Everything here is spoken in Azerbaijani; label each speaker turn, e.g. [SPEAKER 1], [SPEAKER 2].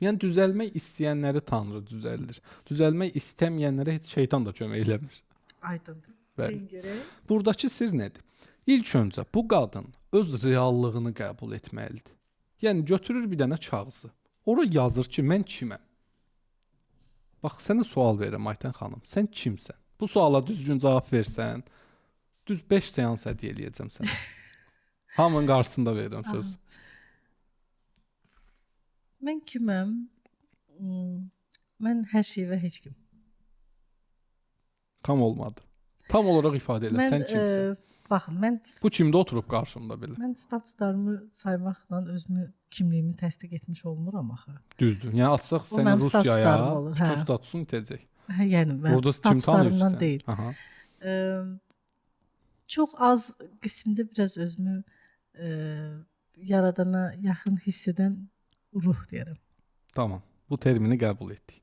[SPEAKER 1] Yəni düzəlmək istəyənləri Tanrı düzəldir. Düzəlmək istəməyənlərə heç şeytan da kömək eləmir.
[SPEAKER 2] Aydındır.
[SPEAKER 1] Bəli.
[SPEAKER 2] Deyin görək.
[SPEAKER 1] Buradakı sir nədir? İlk öncə bu qadın öz reallığını qəbul etməlidir. Yəni götürür bir dənə kağızı. Ora yazır ki, mən kiməm? Bax, sənə sual verirəm Aytən xanım. Sən kimsən? Bu suala düzgün cavab versən, düz 5 seans hədiyyə eləyəcəm sənə. Hamının qarşısında verirəm söz.
[SPEAKER 2] Mən kiməm? Mən hər şey və heç kim.
[SPEAKER 1] Tam olmadı. Tam olaraq ifadə elə. Sən kimsən?
[SPEAKER 2] Baxın, mən
[SPEAKER 1] Bu kimdə oturub qarşımda belə?
[SPEAKER 2] Mən statuslarımı saymaqla özümü kimliyimi təsdiq etmiş olmuram axı.
[SPEAKER 1] Düzdür. Yəni atsaq
[SPEAKER 2] O
[SPEAKER 1] səni
[SPEAKER 2] mənim
[SPEAKER 1] Rusiyaya,
[SPEAKER 2] statuslarım olur, hə.
[SPEAKER 1] bütün statusun itəcək.
[SPEAKER 2] Yəni mən
[SPEAKER 1] Orada kim
[SPEAKER 2] statuslarımdan
[SPEAKER 1] tanıyırsan?
[SPEAKER 2] deyil.
[SPEAKER 1] Aha.
[SPEAKER 2] Çox az qismdə biraz özümü yaradana yaxın hiss edən ruh deyirəm.
[SPEAKER 1] Tamam. Bu termini qəbul etdik.